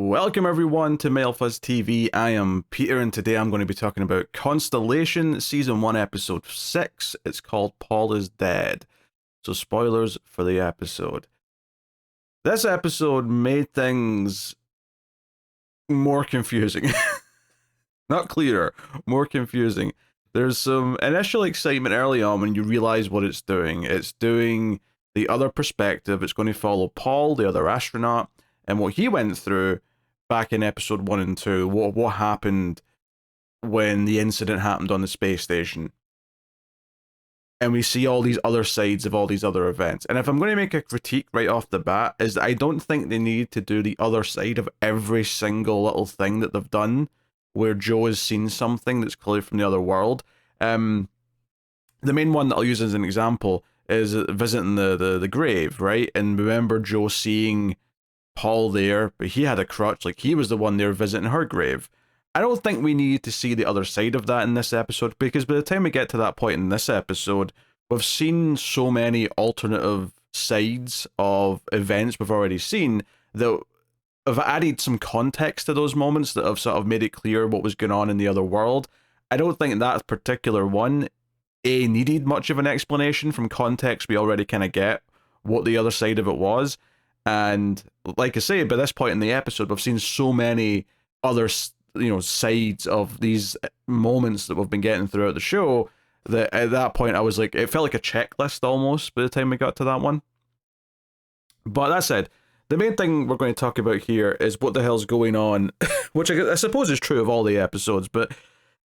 Welcome everyone to MailFuzz TV. I am Peter and today I'm going to be talking about Constellation Season 1 Episode 6. It's called Paul is Dead. So spoilers for the episode. This episode made things more confusing. Not clearer, more confusing. There's some initial excitement early on when you realize what it's doing. It's doing the other perspective. It's going to follow Paul, the other astronaut, and what he went through back in episode 1 and 2, what happened when the incident happened on the space station. And we see all these other sides of all these other events. And if I'm going to make a critique right off the bat, is that I don't think they need to do the other side of every single little thing that they've done, where Joe has seen something that's clearly from the other world. The main one that I'll use as an example is visiting the grave, right? And remember Joe seeing Paul there, but he had a crutch, like he was the one there visiting her grave. I don't think we need to see the other side of that in this episode, because by the time we get to that point in this episode, we've seen so many alternative sides of events we've already seen that have added some context to those moments that have sort of made it clear what was going on in the other world. I don't think that particular one needed much of an explanation. From context we already kind of get what the other side of it was. And like I say, by this point in the episode, we've seen so many other, sides of these moments that we've been getting throughout the show that at that point I was like, it felt like a checklist almost by the time we got to that one. But that said, the main thing we're going to talk about here is what the hell's going on, which I suppose is true of all the episodes, but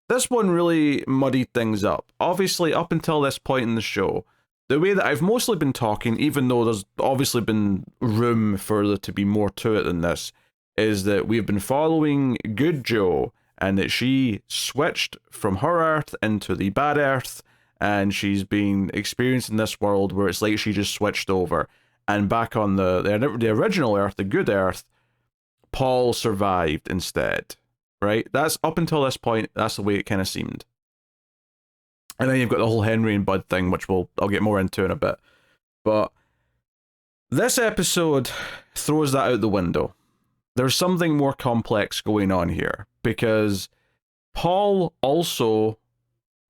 this one really muddied things up. Obviously, up until this point in the show, the way that I've mostly been talking, even though there's obviously been room for there to be more to it than this, is that we've been following Good Joe, and that she switched from her Earth into the bad Earth, and she's been experiencing this world where it's like she just switched over. And back on the original Earth, the good Earth, Paul survived instead, right? That's up until this point, that's the way it kind of seemed. And then you've got the whole Henry and Bud thing, which I'll get more into in a bit. But this episode throws that out the window. There's something more complex going on here, because Paul also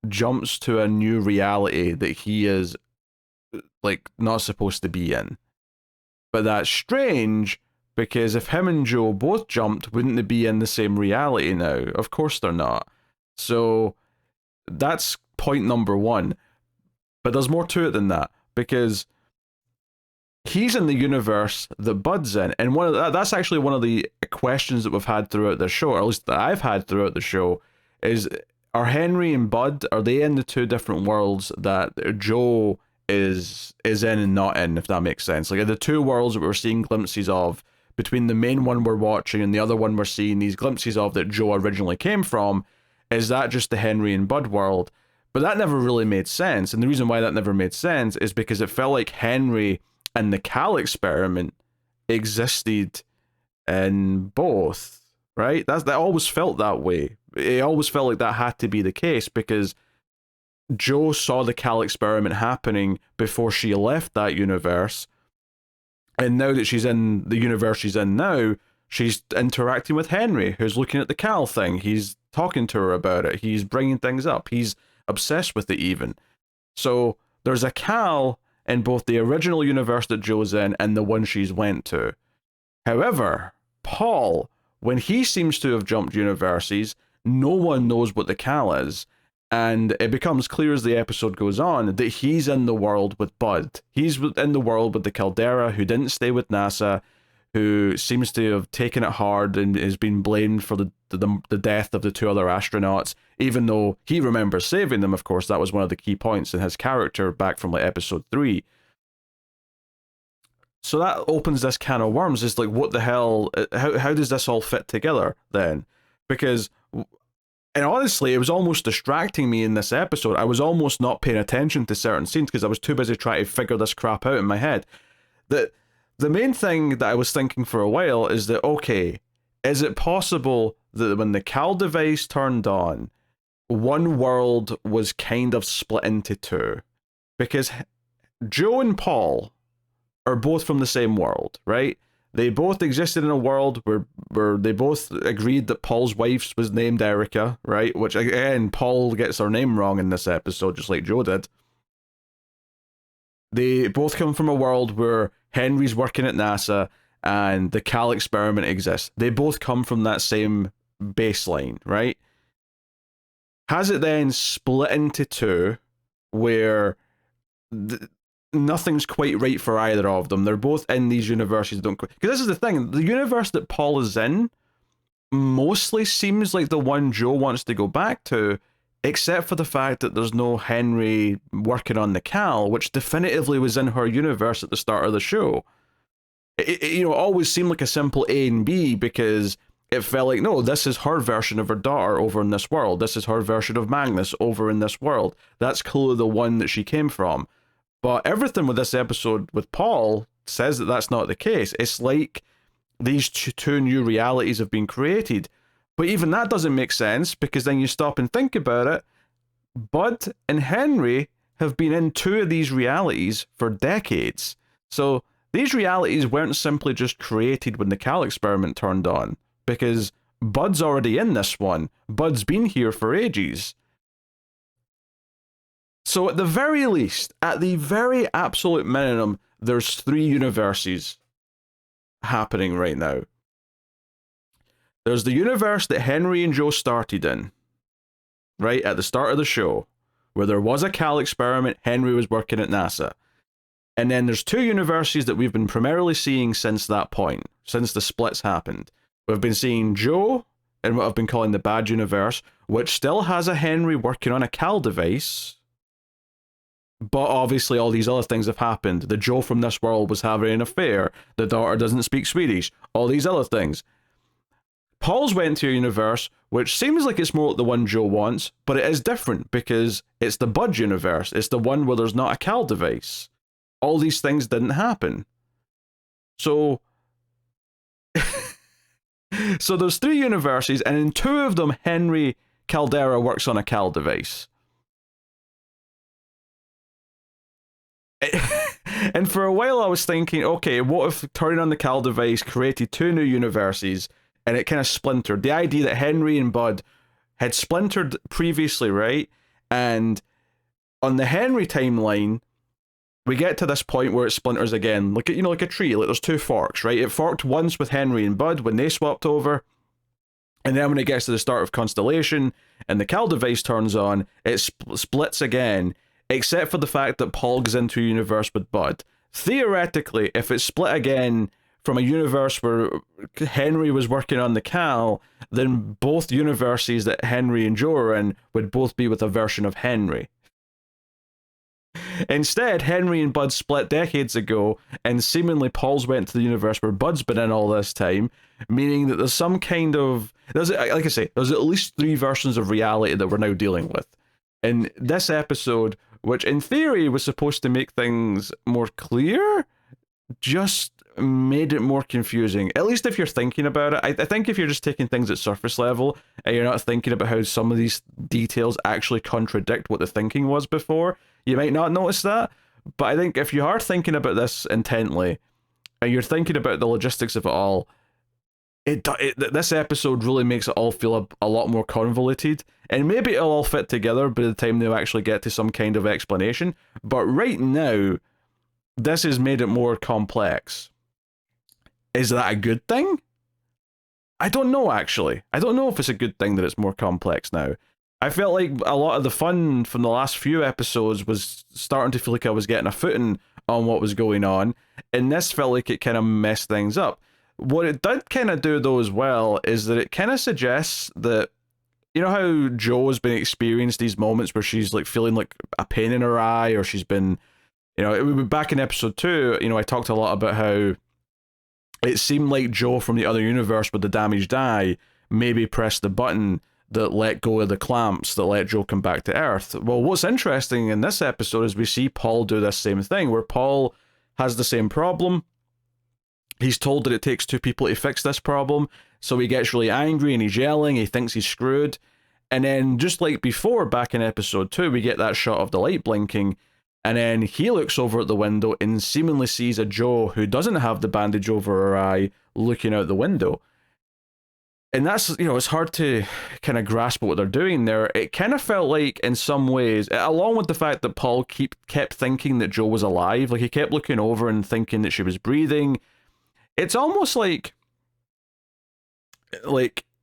jumps to a new reality that he is, not supposed to be in. But that's strange, because if him and Joe both jumped, wouldn't they be in the same reality now? Of course they're not. So that's point number one. But there's more to it than that, because he's in the universe that Bud's in, and that's actually one of the questions that we've had throughout the show, or at least that I've had throughout the show, is are Henry and Bud, are they in the two different worlds that Joe is in and not in, if that makes sense? Like, the two worlds that we're seeing glimpses of, between the main one we're watching and the other one we're seeing these glimpses of that Joe originally came from, is that just the Henry and Bud world? But that never really made sense, and the reason why that never made sense is because it felt like Henry and the Cal experiment existed in both, right? That always felt that way. It always felt like that had to be the case, because Joe saw the Cal experiment happening before she left that universe, and now that she's in the universe she's in now, she's interacting with Henry, who's looking at the Cal thing. He's talking to her about it. He's bringing things up. He's obsessed with it even. So there's a Cal in both the original universe that Joe's in and the one she's went to. However, Paul, when he seems to have jumped universes, no one knows what the Cal is. And it becomes clear as the episode goes on that he's in the world with Bud. He's in the world with the Caldera, who didn't stay with NASA, who seems to have taken it hard and has been blamed for the death of the two other astronauts, even though he remembers saving them. Of course, that was one of the key points in his character back from episode 3. So that opens this can of worms. It's like, what the hell? How does this all fit together then? Because, and honestly, it was almost distracting me in this episode. I was almost not paying attention to certain scenes because I was too busy trying to figure this crap out in my head. The main thing that I was thinking for a while is that, okay, is it possible that when the Cal device turned on, one world was kind of split into two? Because Joe and Paul are both from the same world, right? They both existed in a world where they both agreed that Paul's wife was named Erica, right? Which, again, Paul gets her name wrong in this episode, just like Joe did. They both come from a world where Henry's working at NASA and the Cal experiment exists. They both come from that same baseline, right? Has it then split into two where nothing's quite right for either of them? They're both in these universes. Because this is the thing, the universe that Paul is in mostly seems like the one Joe wants to go back to, except for the fact that there's no Henry working on the Cal, which definitively was in her universe at the start of the show. It always seemed like a simple A and B, because it felt like, no, this is her version of her daughter over in this world. This is her version of Magnus over in this world. That's clearly the one that she came from. But everything with this episode with Paul says that that's not the case. It's like these two new realities have been created. But even that doesn't make sense, because then you stop and think about it. Bud and Henry have been in two of these realities for decades. So these realities weren't simply just created when the Cal experiment turned on, because Bud's already in this one. Bud's been here for ages. So at the very least, at the very absolute minimum, there's 3 universes happening right now. There's the universe that Henry and Joe started in, right, at the start of the show, where there was a Cal experiment, Henry was working at NASA. And then there's 2 universes that we've been primarily seeing since that point, since the splits happened. We've been seeing Joe in what I've been calling the bad universe, which still has a Henry working on a Cal device, but obviously all these other things have happened. The Joe from this world was having an affair, the daughter doesn't speak Swedish, all these other things. Paul's went to a universe which seems like it's more like the one Joe wants, but it is different because it's the Bud universe. It's the one where there's not a Cal device. All these things didn't happen. So there's 3 universes, and in 2 of them, Henry Caldera works on a Cal device. And for a while I was thinking, okay, what if turning on the Cal device created 2 new universes, and it kind of splintered? The idea that Henry and Bud had splintered previously, right? And on the Henry timeline, we get to this point where it splinters again, like a tree. Like there's 2 forks, right? It forked once with Henry and Bud when they swapped over, and then when it gets to the start of Constellation and the Cal device turns on, it splits again. Except for the fact that Paul goes into a universe with Bud. Theoretically, if it split again from a universe where Henry was working on the Cal, then both universes that Henry and Joe are in would both be with a version of Henry. Instead, Henry and Bud split decades ago, and seemingly Paul's went to the universe where Bud's been in all this time, meaning that there's some kind of... like I say, there's at least 3 versions of reality that we're now dealing with. And this episode, which in theory was supposed to make things more clear, just made it more confusing. At least if you're thinking about it. I think if you're just taking things at surface level and you're not thinking about how some of these details actually contradict what the thinking was before, you might not notice that. But I think if you are thinking about this intently and you're thinking about the logistics of it all, this episode really makes it all feel a lot more convoluted, and maybe it'll all fit together by the time they'll actually get to some kind of explanation, but right now, this has made it more complex. Is that a good thing? I don't know, actually. I don't know if it's a good thing that it's more complex now. I felt like a lot of the fun from the last few episodes was starting to feel like I was getting a footing on what was going on, and this felt like it kind of messed things up. What it did kind of do, though, as well, is that it kind of suggests that, you know how Joe's been experienced these moments where she's like feeling like a pain in her eye, or she's been, back in episode 2, I talked a lot about how it seemed like Joe from the other universe with the damaged eye maybe pressed the button that let go of the clamps that let Joe come back to Earth. Well, what's interesting in this episode is we see Paul do this same thing, where Paul has the same problem. He's told that it takes 2 people to fix this problem, so he gets really angry and he's yelling, he thinks he's screwed, and then just like before, back in episode 2, we get that shot of the light blinking, And then he looks over at the window and seemingly sees a Jo who doesn't have the bandage over her eye looking out the window. And that's, it's hard to kind of grasp what they're doing there. It kind of felt like, in some ways, along with the fact that Paul kept thinking that Jo was alive, like he kept looking over and thinking that she was breathing. It's almost like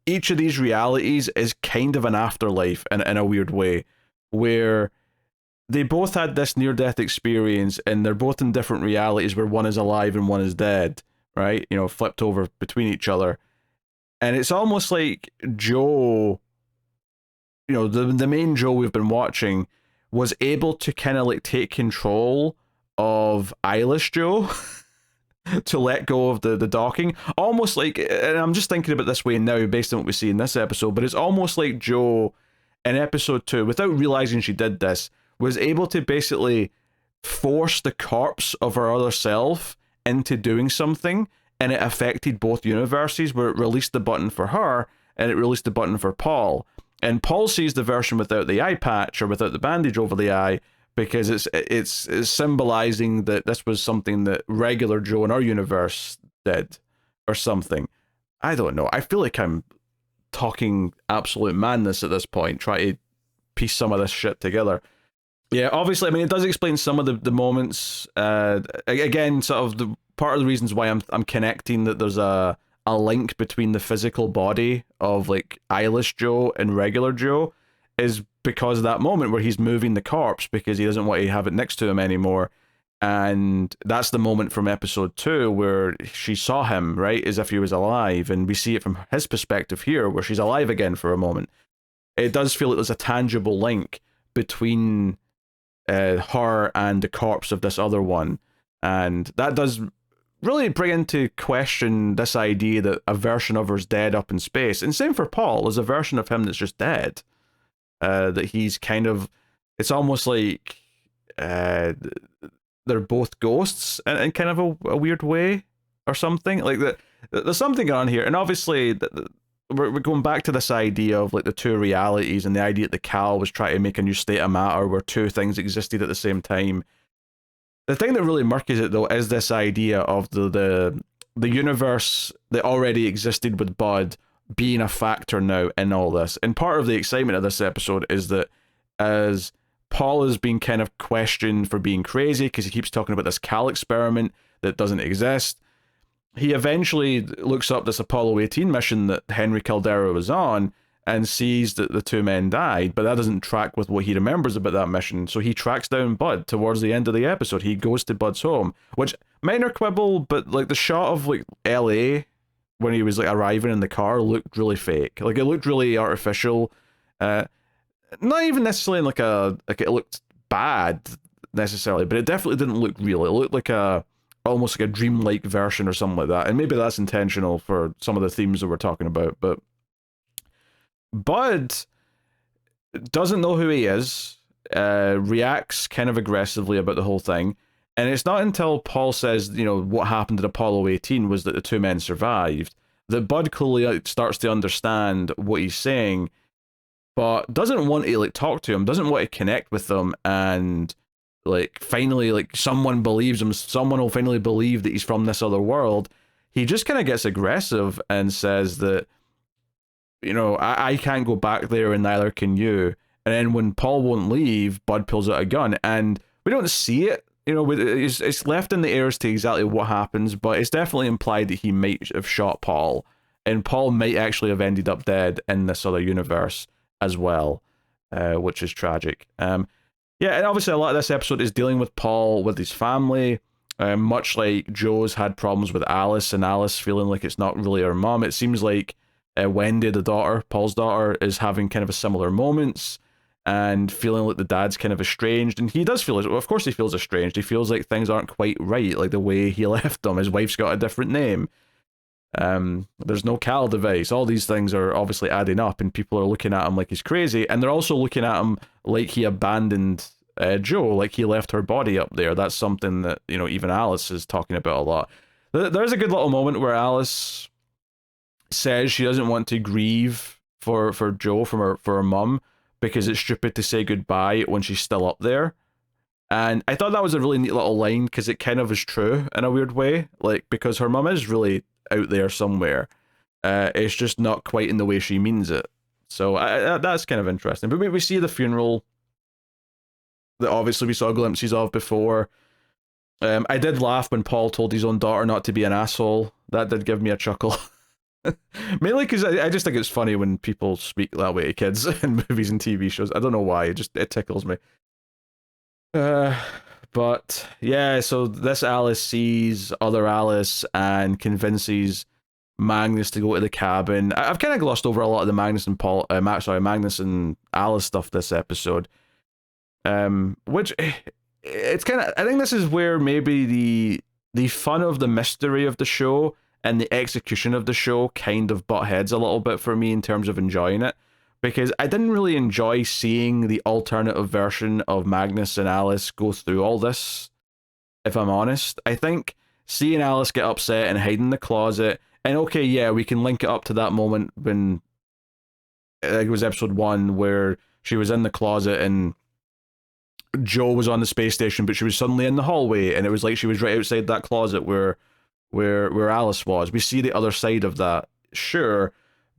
each of these realities is kind of an afterlife in a weird way, where they both had this near-death experience, and they're both in different realities where one is alive and one is dead, right? Flipped over between each other. And it's almost like Jo, the main Jo we've been watching, was able to kind of like take control of Eyeless Jo to let go of the docking. Almost like, and I'm just thinking about it this way now based on what we see in this episode, but it's almost like Jo in episode 2, without realizing she did this, was able to basically force the corpse of her other self into doing something, and it affected both universes, where it released the button for her and it released the button for Paul. And Paul sees the version without the eye patch or without the bandage over the eye because it's symbolizing that this was something that regular Jo in our universe did or something. I don't know. I feel like I'm talking absolute madness at this point, trying to piece some of this shit together. Yeah, obviously, I mean, it does explain some of the moments. Again, sort of the part of the reasons why I'm connecting that there's a link between the physical body of like Eyeless Jo and regular Jo is because of that moment where he's moving the corpse because he doesn't want to have it next to him anymore. And that's the moment from episode 2 where she saw him, right, as if he was alive, and we see it from his perspective here where she's alive again for a moment. It does feel like there's a tangible link between her and the corpse of this other one, and that does really bring into question this idea that a version of her's dead up in space. And same for Paul, there's a version of him that's just dead, that he's kind of, it's almost like they're both ghosts in kind of a weird way or something like that. There's something on here, and obviously we're going back to this idea of like the two realities and the idea that the Cal was trying to make a new state of matter where two things existed at the same time. The thing that really murkies it though is this idea of the universe that already existed with Bud being a factor now in all this. And part of the excitement of this episode is that as Paul is being kind of questioned for being crazy because he keeps talking about this Cal experiment that doesn't exist, he eventually looks up this Apollo 18 mission that Henry Caldera was on and sees that the two men died, but that doesn't track with what he remembers about that mission. So he tracks down Bud towards the end of the episode. He goes to Bud's home, which, minor quibble, but like the shot of like LA when he was like arriving in the car looked really fake. Like it looked really artificial. Not even necessarily in like it looked bad necessarily, but it definitely didn't look real. It looked like almost like a dreamlike version or something like that. And maybe that's intentional for some of the themes that we're talking about, but Bud doesn't know who he is, reacts kind of aggressively about the whole thing, and it's not until Paul says, what happened at Apollo 18 was that the two men survived, that Bud clearly starts to understand what he's saying, but doesn't want to like talk to him, doesn't want to connect with them, and like finally like someone believes him, someone will finally believe that he's from this other world. He just kind of gets aggressive and says that, I can't go back there and neither can you. And then when Paul won't leave, Bud pulls out a gun, and we don't see it. It's left in the air as to exactly what happens, but it's definitely implied that he might have shot Paul, and Paul might actually have ended up dead in this other universe as well, which is tragic. Yeah, and obviously a lot of this episode is dealing with Paul, with his family, much like Joe's had problems with Alice, and Alice feeling like it's not really her mom. It seems like Wendy, the daughter, Paul's daughter, is having kind of a similar moments and feeling like the dad's kind of estranged. And he does feel, of course he feels estranged. He feels like things aren't quite right, like the way he left them. His wife's got a different name. There's no Cal device. All these things are obviously adding up, and people are looking at him like he's crazy, and they're also looking at him like he abandoned Jo, like he left her body up there. That's something that, even Alice is talking about a lot. There's a good little moment where Alice says she doesn't want to grieve for Jo for her mum because it's stupid to say goodbye when she's still up there. And I thought that was a really neat little line because it kind of is true in a weird way. Like, because her mum is really out there somewhere. It's just not quite in the way she means it. So that's kind of interesting. But we see the funeral that obviously we saw glimpses of before. I did laugh when Paul told his own daughter not to be an asshole. That did give me a chuckle. Mainly because I just think it's funny when people speak that way to kids in movies and TV shows. I don't know why. It tickles me. But yeah, so this Alice sees other Alice and convinces Magnus to go to the cabin. I've kind of glossed over a lot of the Magnus and Magnus and Alice stuff this episode. Which it's kind of, I think this is where maybe the fun of the mystery of the show and the execution of the show kind of butt heads a little bit for me in terms of enjoying it, because I didn't really enjoy seeing the alternative version of Magnus and Alice go through all this, if I'm honest. I think seeing Alice get upset and hide in the closet, and okay, yeah, we can link it up to that moment when it was episode 1 where she was in the closet and Joe was on the space station, but she was suddenly in the hallway, and it was like she was right outside that closet where Alice was. We see the other side of that, sure,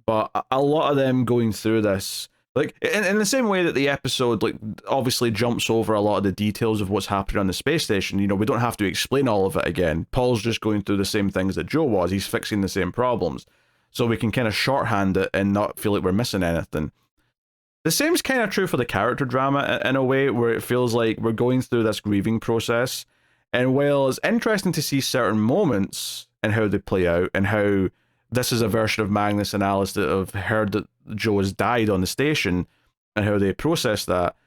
but a lot of them going through this, like in the same way that the episode like obviously jumps over a lot of the details of what's happening on the space station. You know, we don't have to explain all of it again. Paul's just going through the same things that Joe was. He's fixing the same problems, so we can kind of shorthand it and not feel like we're missing anything. The same's kind of true for the character drama in a way, where it feels like we're going through this grieving process. And while it's interesting to see certain moments and how they play out, and how this is a version of Magnus and Alice that have heard that Joe has died on the station, and how they process that,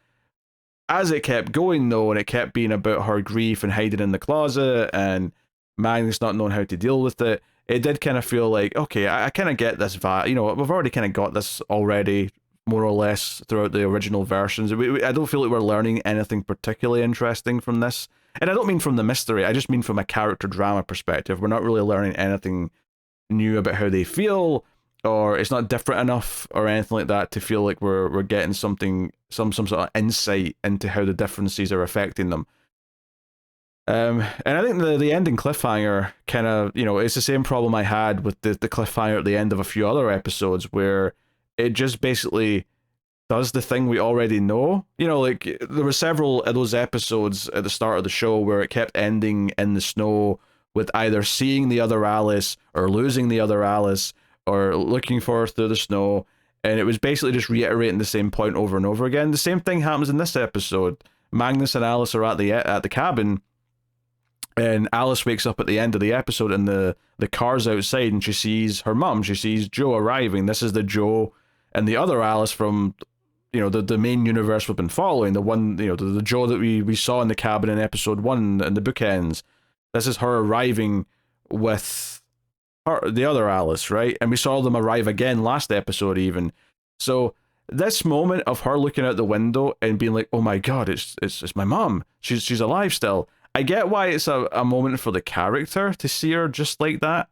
as it kept going though, and it kept being about her grief and hiding in the closet, and Magnus not knowing how to deal with it, it did kind of feel like, okay, I kind of get this vibe. You know, we've already kind of got this already, more or less, throughout the original versions. I don't feel like we're learning anything particularly interesting from this. And I don't mean from the mystery, I just mean from a character drama perspective. We're not really learning anything new about how they feel, or it's not different enough or anything like that to feel like we're getting something, some sort of insight into how the differences are affecting them. And I think the ending cliffhanger kind of, you know, it's the same problem I had with the cliffhanger at the end of a few other episodes, where it just basically does the thing we already know. You know, like, there were several of those episodes at the start of the show where it kept ending in the snow with either seeing the other Alice or losing the other Alice or looking for her through the snow, and it was basically just reiterating the same point over and over again. The same thing happens in this episode. Magnus and Alice are at the cabin, and Alice wakes up at the end of the episode, and the car's outside, and she sees her mum. She sees Joe arriving. This is the Joe and the other Alice from, you know, the main universe we've been following. The one, you know, the Joe that we saw in the cabin in episode 1 and the bookends. This is her arriving with the other Alice, right? And we saw them arrive again last episode even. So this moment of her looking out the window and being like, oh my god, it's my mom. She's alive still. I get why it's a moment for the character to see her just like that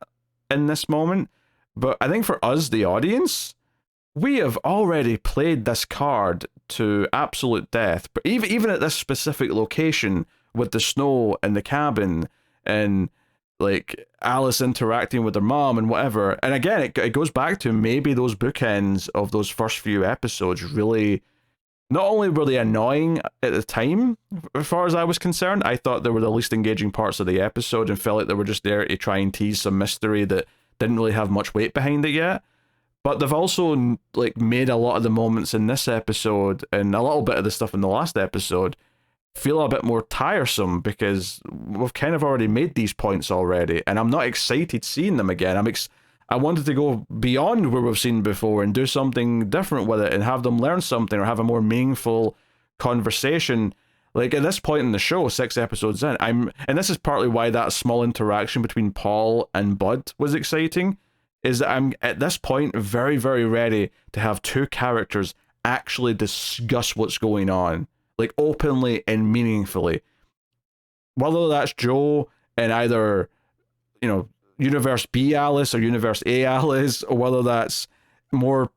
in this moment. But I think for us, the audience, we have already played this card to absolute death. But even at this specific location with the snow and the cabin and like Alice interacting with her mom and whatever. And again, it goes back to maybe those bookends of those first few episodes really, not only were they annoying at the time, as far as I was concerned, I thought they were the least engaging parts of the episode and felt like they were just there to try and tease some mystery that didn't really have much weight behind it yet. But they've also like made a lot of the moments in this episode and a little bit of the stuff in the last episode feel a bit more tiresome, because we've kind of already made these points already, and I'm not excited seeing them again. I wanted to go beyond where we've seen before and do something different with it and have them learn something or have a more meaningful conversation. Like, at this point in the show, 6 episodes in, and this is partly why that small interaction between Paul and Bud was exciting, is that I'm at this point very, very ready to have 2 characters actually discuss what's going on, like openly and meaningfully. Whether that's Joe and either, you know, Universe B Alice or Universe A Alice, or whether that's more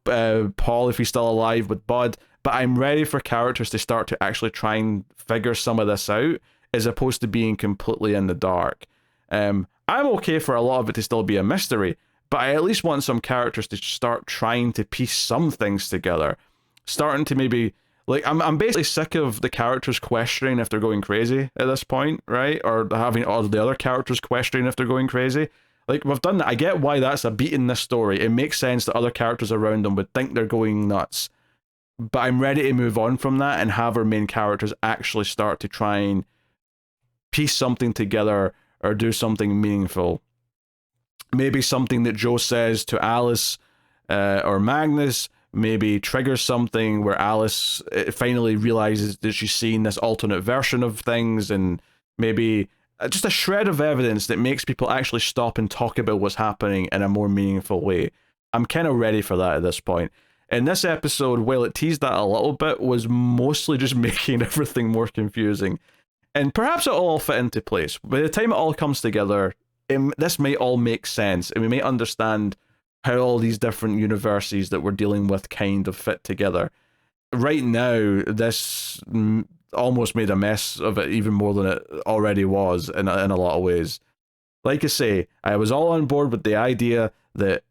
Paul if he's still alive with Bud. but I'm ready for characters to start to actually try and figure some of this out, as opposed to being completely in the dark. I'm okay for a lot of it to still be a mystery, but I at least want some characters to start trying to piece some things together. Starting to maybe, like, I'm basically sick of the characters questioning if they're going crazy at this point, right? Or having all the other characters questioning if they're going crazy. Like, we've done that. I get why that's a beat in this story. It makes sense that other characters around them would think they're going nuts. But I'm ready to move on from that and have our main characters actually start to try and piece something together or do something meaningful. Maybe something that Joe says to Alice or Magnus maybe triggers something where Alice finally realizes that she's seen this alternate version of things, and maybe just a shred of evidence that makes people actually stop and talk about what's happening in a more meaningful way. I'm kind of ready for that at this point. In this episode, while it teased that a little bit, was mostly just making everything more confusing. And perhaps it'll all fit into place. By the time it all comes together, this may all make sense, and we may understand how all these different universes that we're dealing with kind of fit together. Right now, this almost made a mess of it even more than it already was in a lot of ways. Like I say, I was all on board with the idea that,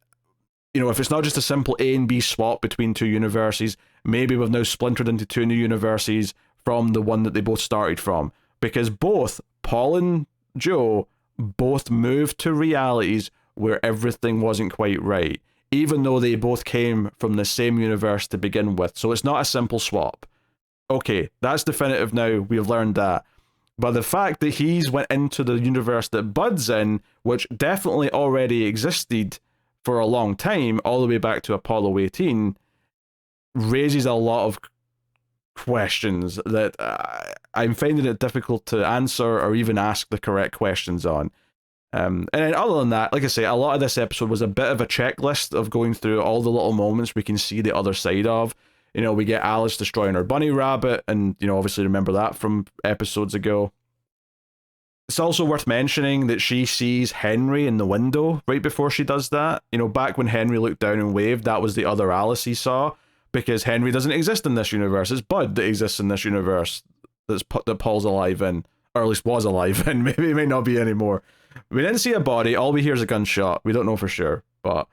you know, if it's not just a simple A and B swap between two universes, maybe we've now splintered into two new universes from the one that they both started from. Because both Paul and Joe both moved to realities where everything wasn't quite right, even though they both came from the same universe to begin with. So it's not a simple swap. Okay, that's definitive now, we've learned that. But the fact that he's went into the universe that Bud's in, which definitely already existed for a long time, all the way back to Apollo 18, raises a lot of questions that I'm finding it difficult to answer or even ask the correct questions on. And then other than that, like I say, a lot of this episode was a bit of a checklist of going through all the little moments we can see the other side of. You know, we get Alice destroying her bunny rabbit, and, you know, obviously remember that from episodes ago. It's also worth mentioning that she sees Henry in the window right before she does that. You know, back when Henry looked down and waved, that was the other Alice he saw, because Henry doesn't exist in this universe. It's Bud that exists in this universe that Paul's alive in, or at least was alive in. Maybe it may not be anymore. We didn't see a body. All we hear is a gunshot. We don't know for sure, but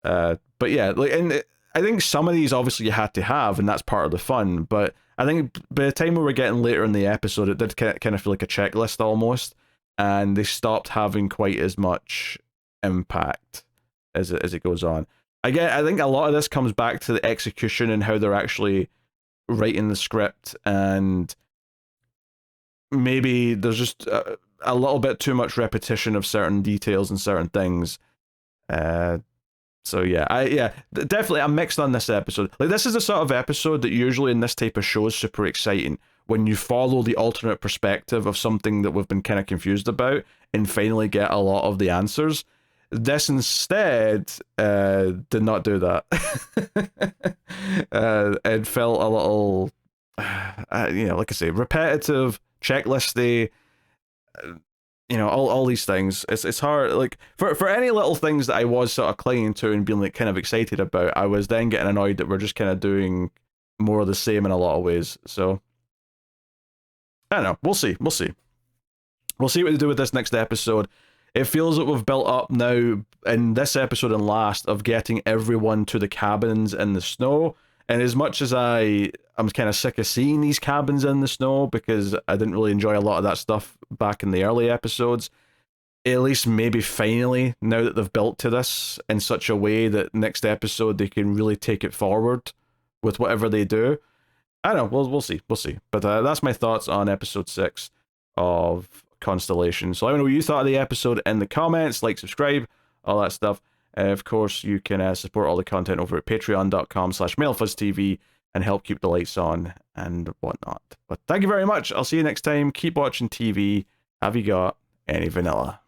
yeah, like, and I think some of these obviously you had to have, and that's part of the fun. But I think by the time we were getting later in the episode, it did kind of feel like a checklist almost, and they stopped having quite as much impact as it goes on. Again, I think a lot of this comes back to the execution and how they're actually writing the script, and maybe there's just a little bit too much repetition of certain details and certain things. So yeah, definitely I'm mixed on this episode. Like, this is the sort of episode that usually in this type of show is super exciting, when you follow the alternate perspective of something that we've been kind of confused about and finally get a lot of the answers. This instead did not do that. It felt a little, you know, like I say, repetitive, checklisty. You know, all these things. It's hard. Like, for any little things that I was sort of clinging to and being like kind of excited about, I was then getting annoyed that we're just kind of doing more of the same in a lot of ways. So I don't know. We'll see what they do with this next episode. It feels that we've built up now in this episode and last of getting everyone to the cabins in the snow. And as much as I'm kind of sick of seeing these cabins in the snow, because I didn't really enjoy a lot of that stuff back in the early episodes, at least maybe finally, now that they've built to this in such a way that next episode they can really take it forward with whatever they do. I don't know, we'll see. But that's my thoughts on episode 6 of Constellation. So let me know what you thought of the episode in the comments, like, subscribe, all that stuff. Of course, you can support all the content over at patreon.com/MailFuzzTV and help keep the lights on and whatnot. But thank you very much. I'll see you next time. Keep watching TV. Have you got any vanilla?